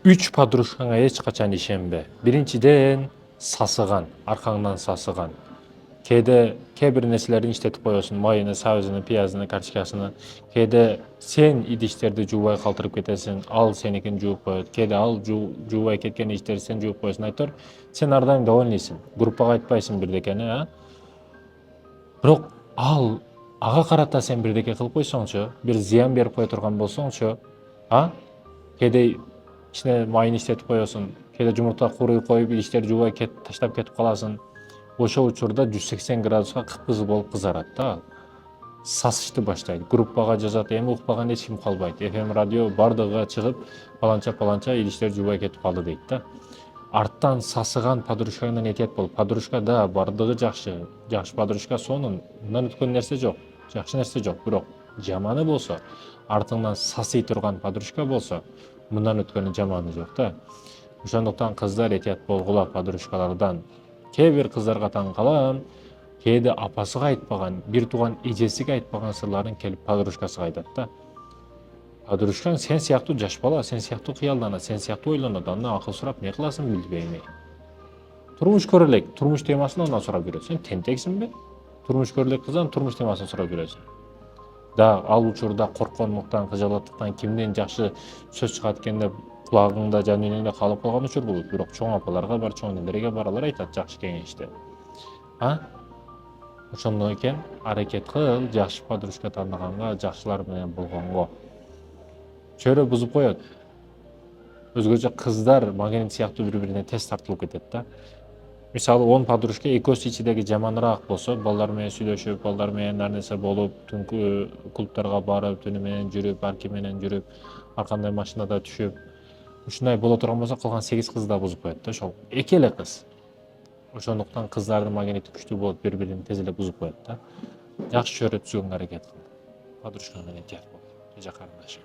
Үч подружкаңа эч качан ишенбе. Биринчиден сасыган, аркаңдан сасыган. Кээ бир нерселерди иштетип коесуң, майыны, сабызыны, пиязыны, картошкасыны. Кээде сен идиштерди жуубай калтырып кетесиң, ал сеникин жууп коет. Кээде ал жуубай кеткен иштерди сен жууп коесуң. Айтор, сен ар дайым довольныйсың. Группага айтпайсың бирдекени, Бирок ага карата сен бирдеке кылып койсоңчу, бир зыян берип кое турган болсоңчу, кээде ичине майын иштетип коесуң, кээде жумурта куруй коюп идиштерди жуубай таштап кетип каласың. Ошол учурда 180 градуска кыпкызыл болуп кызарат да. Сасышты баштайт. Группага жазат, эми укпаган эч ким калбайт. FM радио бардыгы чыгып, паланча идиштер жуубай кетип калды дейт да. Арттан сасыган подружкаңдан этият бол. Подружка да бардыгы жакшы. Жакшы подружка сонун. Мындан өткөн нерсе жок. Жакшы нерсе жок. Бирок жаманы болсо, артыңдан сасый турган подружка болсо, мындан өткөнү жаманы жок да. Ошондуктан кыздар этият болгула подружкалардан. Кээ бир кыздарга таң калам, кээде апасыга айтпаган, бир тууган эжесиге айтпаган сырларын келип подружкасыга айтат да. Подружкаң сен сыяктуу жаш бала, сен сыяктуу кыялданат, сен сыяктуу ойлонот, андан акыл сурап не кыласың билбейм. Турмуш көрө элек, турмуш темасын андан сурап жүрөсүң. Сен тентексиңби? Турмуш көрө элек кыздан турмуш темасын сурап жүрөсүң. Да, ал учурда коркконлуктан, кыжалаттыктан кимден жакшы сөз чыгат экен деп кулагыңда, жан дүйнөңдө калып калган учур болот. Бирок чоң апаларга бар, чоң энелерге бар, алар айтат жакшы кеңешти. Ошондон экен аракет кыл, жакшы подружка тандыганга, жакшылар менен болгонго. Чөйрө бузуп коет. Өзгөчө кыздар магнит сыяктуу бири-бирине тез тартылып кетет да. Мисалы 10 подружка экөөсү ичидеги жаманыраак болсо, балдар менен сүйлөшүп, балдар менен ар нерсе болуп, түнкү клубтарга барып, түнү менен жүрүп, арки менен жүрүп, ар кандай машинада түшүп, ушундай боло турган болсо, калган 8 кызды да бузуп коет да, ошол эки эле кыз. Ошондуктан кыздардын магнити күчтүү болуп, бири-бирин тез эле бузуп коет да. Жакшы чөйрө түзгөнгө аракет кыл. Подружкаң менен этият бол. Эже карындашым.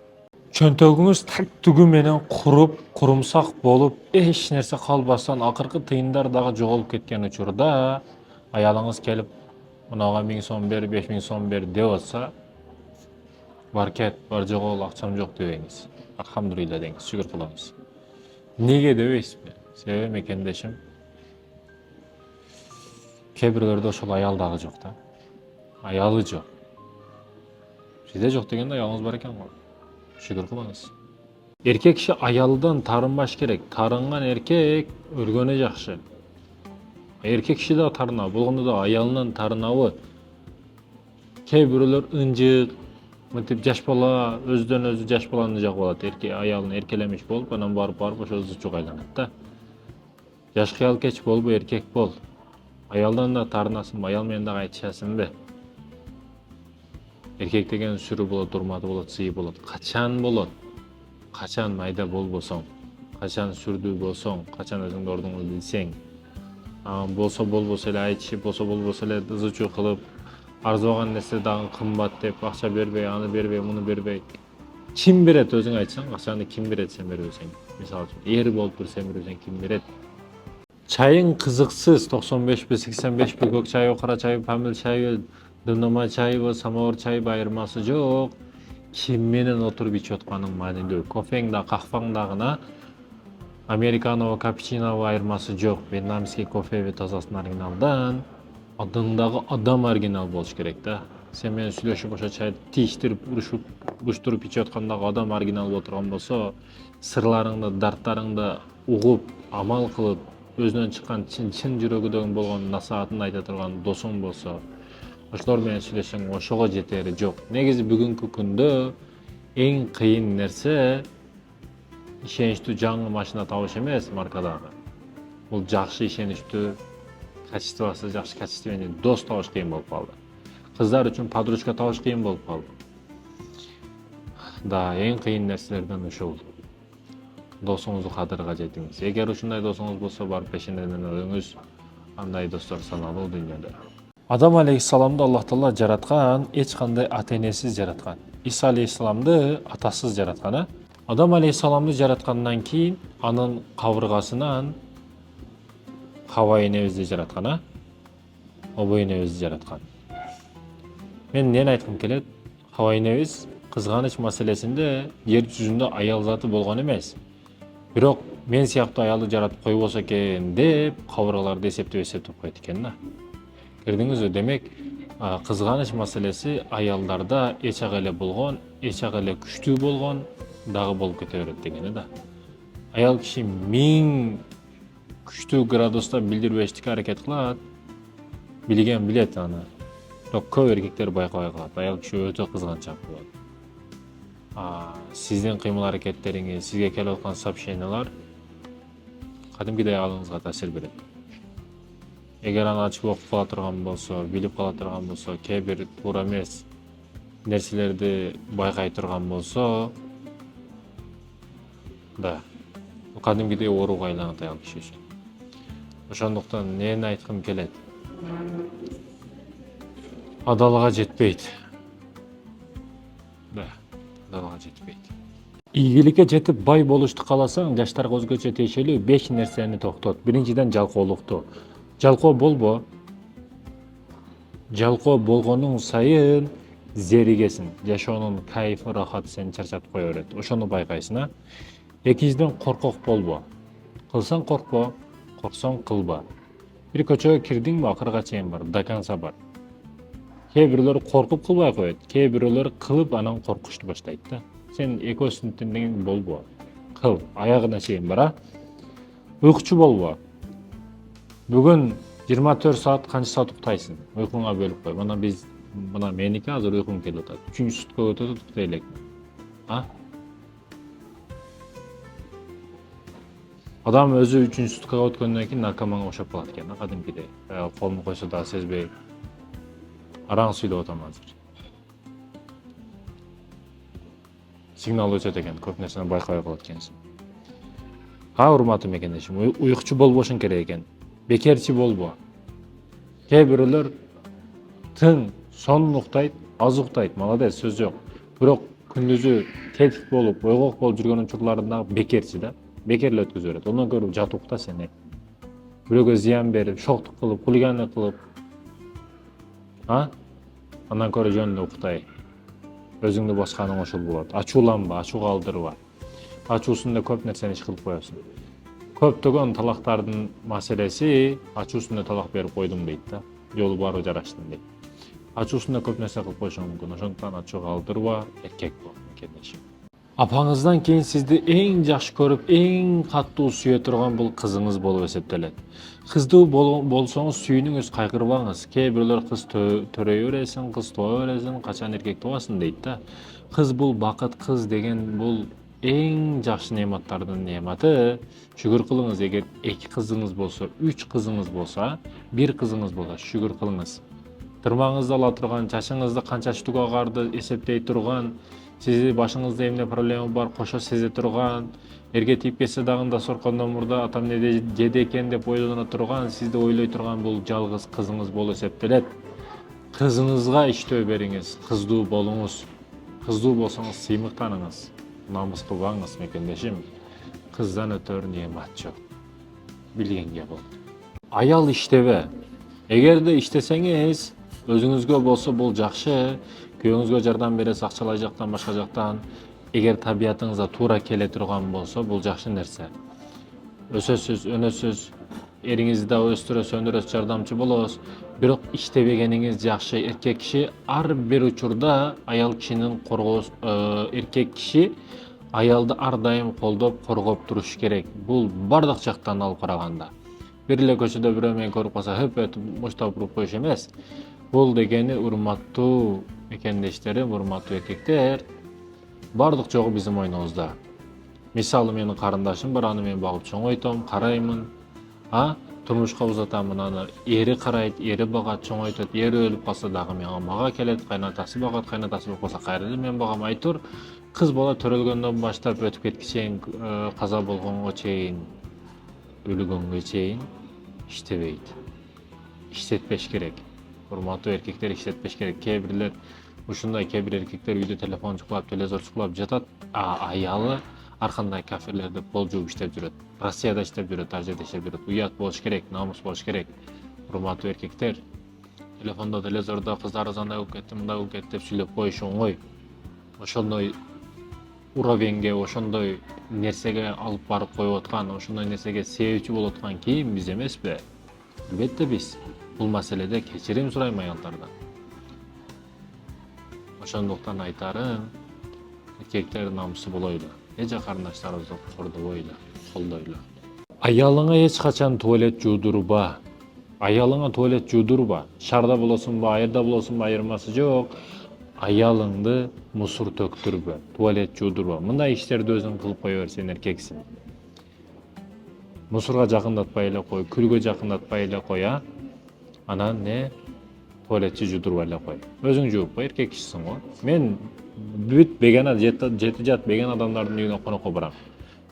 Чөнтөгүңүз так түгү менен куруп, курумсак болуп, эч нерсе калбастан акыркы тыйындар дагы жоголуп кеткен учурда аялыңыз келип, мынага 1000 сом бер, 5000 сом бер деп атса, бар кет, бар жогол, акчам жок дебеңиз. Алхамдулилла деңиз, шүгүр кылабыз. Неге дебейсизби? Себеби мекендешим, кээ бирлерде ошол аял дагы жок да. Аялы жок. Сизде жок дегенде аялыңыз бар экен го. Шүгүр кылыңыз. Эркек киши аялдан тарынбаш керек. Тарынган эркек өлгөнү жакшы. Эркек киши да тарынабы, болгондо да аялынан тарынабы. Кээ бирөөлөр ынжык, мынтип жаш бала, өзүдөн өзү жаш баланы жагып алат. Аялын эркелемиш болуп, анан барып ошол зычук айланат да. Жаш кыял кеч болбу, эркек бол. Аялдан да тарынасың, аял менен дагы айтышасыңбы? Эркек деген сүрү болот, урматы болот, сыйы болот. Качан болот? Качан майда болбосоң, качан сүрдүү болсоң, качан өзүңдүн ордуңду билсең. Болсо болбосо эле айтышып, болсо болбосо эле зычуу кылып, арзыбаган нерсе дагы кымбат деп, акча бербей, аны бербей, муну бербей. Ким берет өзүң айтсаң, акчаны ким берет сен бербесең? Мисалы үчүн, эр болуп берсең бербесең ким берет? Чайың кызыксыз, 95 85 көк чайбы, кара чайбы, памир чайбы, дымдама чайбы, самовар чайбы айырмасы жок. Ким менен отуруп ичип атканың маанилүү. Кофең да, кахваң дагына американо, капучино айырмасы жок. Вьетнамский кофеби тазасын оригиналдан. Адыңдагы адам оригинал болуш керек да. Сен менен сүйлөшүп ошо чайды тийиштирип, уруштуруп ичип аткандагы адам оригинал боло турган болсо, сырларыңды, дарттарыңды угуп, амал кылып, өзүнөн чыккан чын жүрөгүдөн болгон насаатын айта турган досуң болсо, ошолор менен сүйлөшсөң ошого жетери жок. Негизи бүгүнкү күндө эң кыйын нерсе ишеничтүү жаңы машина табыш эмес маркадагы. Бул жакшы ишеничтүү, качествосы жакшы качественный дос табыш кыйын болуп калды. Кыздар үчүн подружка табыш кыйын болуп калды. Да, эң кыйын нерселерден ушул. Досуңузду кадырга жетиңиз. Эгер ушундай досуңуз болсо, барып пешенеден алыңыз. Андай достор саналуу дүйнөдө. Адам алейхисаламды Аллах Таала жараткан, эч кандай ата-энесиз жараткан. Иса алейхисаламды атасыз жараткан. Адам алейхисаламды жараткандан кийин анын кабыргасынан Хава энебизди жараткан, Обой энебизди жараткан. Мен эмнени айткым келет? Хава энебиз кызганыч маселесинде жер жүзүндө аял заты болгон эмес. Бирок мен сыяктуу аялды жаратып койбосо экен деп кабыргаларды эсептеп коет экен да. Көрдүңүзбү? Демек, кызганыч маселеси аялдарда эч ак эле болгон, эч ак эле күчтүү болгон дагы болуп кете берет дегени да. Аял киши 1000 күчтүү градуста билдирбештикке аракет кылат, билген билет аны. Бирок көп эркектер байкабай калат. Аял киши өтө кызганчаак болот. Сиздин кыймыл аракеттериңиз, сизге келип аткан сообщениялар кадимкидей алыңызга таасир берет. Эгер аны ачып окуп кала турган болсо, билип кала турган болсо, кээ бир туура эмес нерселерди байкай турган болсо, да, кадимкидей ооруга айланат аял киши үчүн. Ошондуктан эмне айткым келет? Адалга жетпейт. Да, адалга жетпейт. Ийгиликке жетип бай болушту кааласаң, жаштарга өзгөчө тиешелүү 5 нерсени токтот. Биринчиден, жалкоолукту. Жалкоо болбо. Жалкоо болгонуң сайын зеригесиң. Жашоонун кайфы, рахаты сени чарчатып кое берет. Ошону байкайсың, Экинчиден, коркок болбо. Кылсаң коркпо, корксоң кылба. Бир көчөгө кирдиңби, акырга чейин бар, до конца бар. Кээ бирөөлөр коркуп кылбай коет, кээ бирөөлөр кылып анан коркушту баштайт да. Сен экөөсүнүн тең болбо. Кыл, аягына чейин бара. Уйкучу болбо. Бүгүн 24 саат канча саат уктайсың? Уйкуңа бөлүп кой. Мына меники азыр уйкум келип атат. 3-сутка өтөт, уктай элек. Адам өзү 3-суткага өткөндөн кийин наркоманга окшоп калат экен, кадимкидей. Колун койсо да сезбей. Араң сүйлөп атам азыр. Сигнал өтөт экен, көп нерсени байкабай калат экенсиң. Урматтуу мекендешим, уйкучу болбошуң керек экен. Бекерчи болбо. Кээ бирөөлөр тың, сонун уктайт, аз уктайт, молодец, сөз жок. Бирок күндүзү тетик болуп, ойгок болуп жүргөн учурларында бекерчи да. Бекер эле өткөзүп берет. Ондан көрүп жат укта сени. Бирөөгө зыян берип, шоктук кылып, хулиганлык кылып. Андан көрө жөнүндө уктай. Өзүңдү басканың ошол болот. Ачууланба, ачууга алдырба. Ачуусунда көп нерсени иш кылып коесуң. Көптөгөн талактардын маселеси ачуусунда талак берип койдум дейт да. Жолу баары жараштым дейт. Ачуусунда көп нерсе кылып коюшуң мүмкүн. Ошондуктан ачууга алдырба, эркек бол, мекендешим. Апаңыздан кийин сизди эң жакшы көрүп, эң катуу сүйө турган бул кызыңыз болуп эсептелет. Кыздуу болсоңуз сүйүнүңүз, кайгырбаңыз. Кээ бирөөлөр кыз төрөй бересиң, кыз тууа бересиң, качан эркек туасың дейт да. Кыз бул бакыт, кыз деген бул эң жакшы неаматтардын неаматы. Шүгүр кылыңыз, эгер 2 кызыңыз болсо, 3 кызыңыз болсо, 1 кызыңыз болсо, шүгүр кылыңыз. Тырмаңызды ала турган, чачыңызды канчачтуу агарды эсептей турган, сизи башыңызда эмне проблема бар кошо сезе турган, эрге тийип кетсе дагы соркондон мурда атам эмне жеди экен деп ойлоно турган, сизди ойлой турган бул жалгыз кызыңыз болуп эсептелет. Кызыңызга иштөө бериңиз, кыздуу болуңуз. Кыздуу болсоңуз сыймыктаныңыз, намыс кылбаңыз, мекендешим. Кыздан өтөр неамат жок. Билгенге болот. Аял иштебе. Эгерде иштесеңиз, өзүңүзгө болсо бул жакшы. Күйөөңүзгө жардам бересиз акчалай жактан, башка жактан. Эгер табиятыңызга туура келе турган болсо, бул жакшы нерсе. Өсөсүз, өнөсүз, эриңизди да өстүрөсүз, өндүрөсүз, жардамчы болосуз. Бирок иштебегениңиз жакшы. Эркек киши ар бир учурда аял кишинин эркек киши аялды ар дайым колдоп, коргоп туруш керек. Бул бардык жактан алып караганда. Бир эле көчөдө бирөө мени көрүп калса, өтүп муштап уруп коюш эмес. Бул дегени урматтуу мекендештерим, урматтуу эркектер, бардык жогу биздин мойнубузда. Мисалы менин карындашым бар, аны мен багып чоңойтом, караймын. Турмушка узатамын, аны эри карайт, эри багат, чоңойтот. Эри өлүп калса дагы мага келет, кайнатасы багат, кайнатасы өлүп калса кайра эле мен багам. Айтор, кыз бала төрөлгөндөн баштап өтүп кеткиче, каза болгонго чейин, өлгөнгө чейин иштебейт. Иштетпеш керек. Урматтуу эркектер иштетпеш керек. Кээ бирлер ушундай, кээ бир эркектер үйдө телефон чукулап, телевизор чукулап жатат, аялы ар кандай кафелерде пол жууп иштеп жүрөт. Россияда иштеп жүрөт, ар жерде иштеп жүрөт. Уят болуш керек, намус болуш керек. Урматтуу эркектер, телефондо, телевизордо кыздарыбыз андай болуп кетти, мындай болуп кетти деп сүйлөп коюш оңой. Ошондой уровеньге, ошондой нерсеге алып барып коюп аткан, ошондой нерсеге себепчи болуп аткан ким биз эмеспи? Албетте биз. Бул маселеде кечирим сурайм аялдардан. Ошондуктан айтарым, эркектер намысы болойлу. Эже карындаштарыбызды кордобойлу, колдойлу. Аялыңа эч качан туалет жуудурба. Аялыңа туалет жуудурба. Шарда болосунбу, айырда болосунбу айырмасы жок. Аялыңды мусор төктүрбө, туалет жуудурба. Мындай иштерди өзүң кылып кое бер, сен эркексиң. Мусорго жакындатпай эле кой, күлгө жакындатпай эле кой, а? Анан туалетти жуудурбай эле кой. Өзүң жууп кой, эркек кишисиң го. Мен бүт бегана жети жат бегана адамдардын үйүнө конокко барам.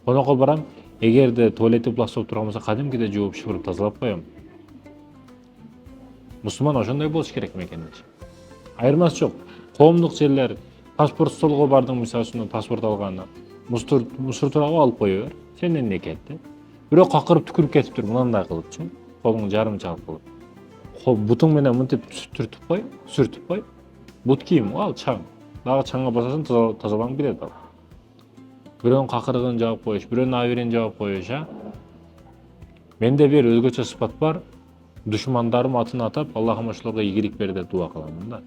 Конокко барам, эгерде туалети пластик турган болсо, кадимкиде жууп, шыпырып тазалап коем. Мусулман ошондой болуш керек мекенде. Айырмасы жок. Коомдук жерлер, паспорт столго бардың, мисалы үчүн паспорт алганда, мусор турагы алып кое бер. Сенден не кетти? Бирок какырып түкүрүп кетиптир, мындай кылыпчы. Колуңду жарым чалып кылып. Бутуң менен мынтип сүртүп кой. Бут кийим ал чаң. Дагы чаңга басасың, тазалаң билет ал. Бирөөнүн какырыгын жаап коюш, бирөөнүн абийирин жаап коюш, а? Менде бир өзгөчө сыпат бар. Душмандарым атын атап, Аллахым ошолорго ийгилик бер деп дуа кылам да.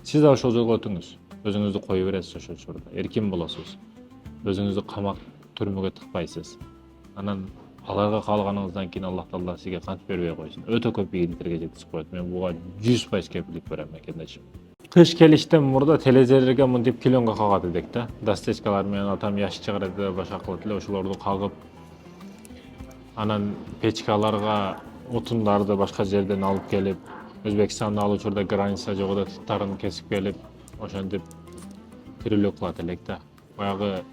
Сиз да ошол жолго өтүңүз. Өзүңүздү кое бересиз ошол учурда. Эркин болосуз. Өзүңүздү камак түрмөгө тыкпайсыз. Анан аларга калганыңыздан кийин Аллах Таала сизге кантип бербей койсун. Өтө көп ийгиликтерге жеткизип коет. Мен буга 100% кепилдик берем мекендешим. Кыш келиштен мурда тележерлерге мынтип клеенка кагат эдик да. Дастечкалар менен атам яш чыгарат эле, башка кылат эле, ошолорду кагып, анан печкаларга отундарды башка жерден алып келип, Өзбекстанда ал учурда граница жок эле, туттарын кесип келип, ошентип тирүүлөк кылат элек да. Баягы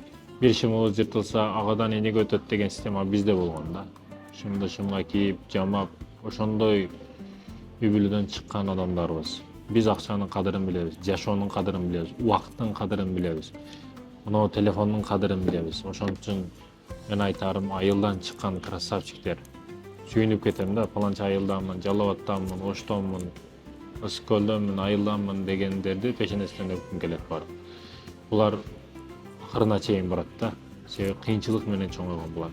бир шымыбыз жыртылса, агадан энеге өтөт деген система бизде болгон да. Шымды шымга кийип, жамап, ошондой үй бүлөдөн чыккан адамдарбыз. Биз акчанын кадырын билебиз, жашоонун кадырын билебиз, убакыттын кадырын билебиз. Мына телефондун кадырын билебиз. Ошон үчүн мен айтарым, айылдан чыккан красавчиктер. Сүйүнүп кетем да, паланча айылданмын, Жалал Абадтанмын, Оштонмун, Ысыккөлдөнмүн, айылданмын дегендерди пешенесинен өпкүм келет бар. Булар акырына чейин барат да. Себеби кыйынчылык менен чоңойгон булар.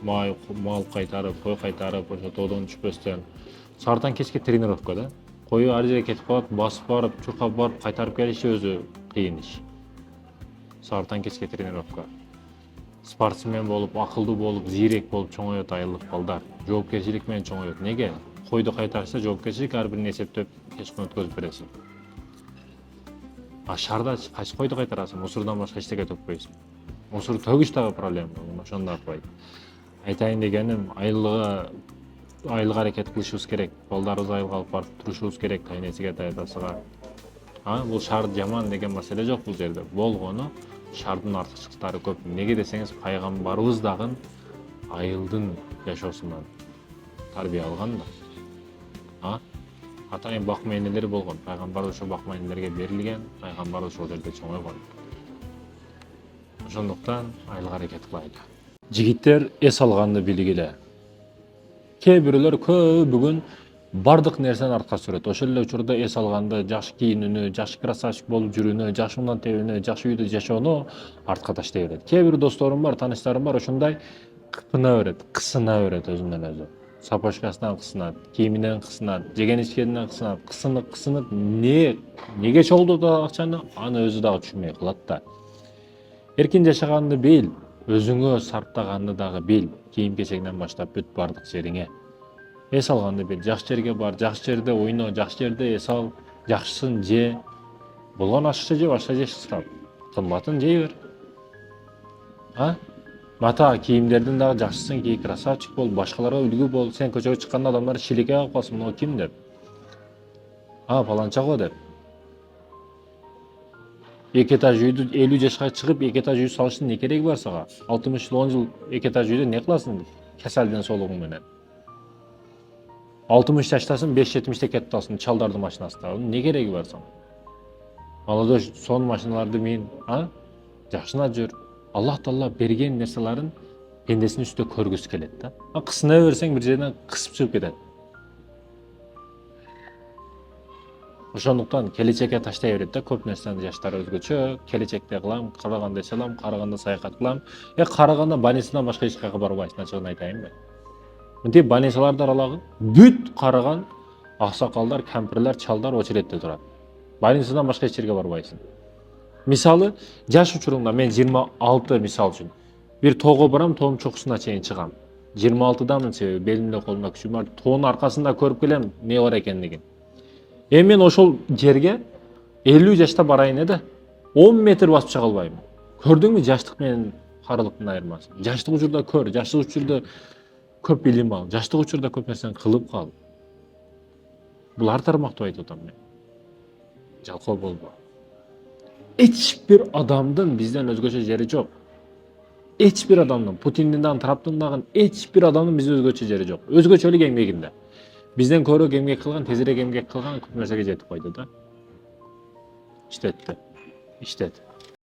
Мал кайтарып, кой кайтарып, ошо тоодон түшпөстөн. Саартан кечке тренировка да. Кою ар жерге кетип калат, басып барып, чуркап барып, кайтарып келиши өзү кыйын иш. Саартан кечке тренировка. Спортсмен болуп, акылдуу болуп, зирек болуп чоңоет айылдык балдар. Жоопкерчилик менен чоңоет. Неге? Койду кайтарса жоопкерчилик ар бирин эсептеп кечке өткөзүп бересиң. А шаарда кайсы койду кайтарасың? Мусордон башка эчтеке төкпөйсүң. Мусор төгүш дагы проблема, ошондо акпайт. Айтайын дегеним, айылга аракет кылышыбыз керек. Балдарыбызды айылга алып барып турушубуз керек, кайнесиге, тайдасыга. Бул шаар жаман деген маселе жок бул жерде. Болгону шаардын артыкчылыктары көп. Неге десеңиз, пайгамбарыбыз дагы айылдын жашоосунан тарбия алган да. Атайын бакма энелери болгон. Пайгамбар ошо бакма энелерге берилген, пайгамбар ошол жерде чоңойгон. Ошондуктан айылга аракет кылайлы. Жигиттер эс алганды билгиле. Кээ бирөөлөр бүгүн бардык нерсени артка сүрөт. Ошол эле учурда эс алганды, жакшы кийинүүнү, жакшы красавчик болуп жүрүүнү, жакшы мындан тебүүнү, жакшы үйдө жашоону артка таштай берет. Кээ бир досторум бар, тааныштарым бар, ошондой кысына берет өзүнөн өзү. Сапожкасынан кысынат, кийиминен кысынат, жеген ичкенинен кысынат, кысынып, неге чогултуп акчаны, аны өзү дагы түшүнбөй калат да. Эркин жашаганды бил, өзүңө сарптаганды дагы бил, кийим кечегинен баштап бүт бардык жериңе. Эс алганды бил, жакшы жерге бар, жакшы жерде ойно, жакшы жерде эс ал, жакшысын же. Болгон ашыкча же, башка же ысырап. Кымбатын жей бер. Мата кийимдердин дагы жакшысын кий, красавчик бол, башкаларга үлгү бол. Сен көчөгө чыкканда адамдар шилеке калып калсын, мына ким деп. Паланча го деп. 2 этаж үйдү 50 жашка чыгып 2 этаж үй салыштын не кереги бар сага? 60 жыл 10 жыл 2 этаж үйдө не кыласың? Кеселден соолугуң менен. 60 жаштасың, 5-70 кетип калсың чалдардын машинасында. Не кереги бар сага? Молодой сон машиналарды мин, жакшына жүр. Аллах Таала берген нерселерин пендесинин үстүндө көргүсү келет да. Кысына берсең бир жерден кысып чыгып кетет. Ошондуктан келечекке таштай берет да көп нерсени жаштар өзгөчө. Келечекте кылам, Караганда чалам, Караганда саякат кылам. Караганда больницадан башка эч жака барбайсың, ачыгын айтайынбы. Мынтип больницаларды аралагын, бүт караган аксакалдар, кемпирлер, чалдар очередте турат. Больницадан башка эч жерге барбайсың. Мисалы, жаш учуруңда мен 26 мисал үчүн бир тоого барам, тоонун чокусуна чейин чыгам. 26дамын себеби белимде колумда күчүм бар. Тоонун аркасында көрүп келем эмне бар экендигин. Мен ошол жерге 50 жашта барайын эде, 10 метр басып чыга албайм. Көрдүңбү жаштык менен карылыктын айырмасын? Жаштык учурда көр, жаштык учурда көп билим ал, жаштык учурда көп нерсени кылып кал. Бул ар тармактуу айтып атам мен. Жалкоо болбо. Эч бир адамдын бизден өзгөчө жери жок. Эч бир адамдын, Путиндин дагы, Трамптын дагы эч бир адамдын бизден өзгөчө жери жок. Өзгөчөлүк эмгегинде. Бизден көрөк эмгек кылган, тезирээк эмгек кылган көп нерсеге жетип койду да. İşletti. İşlet.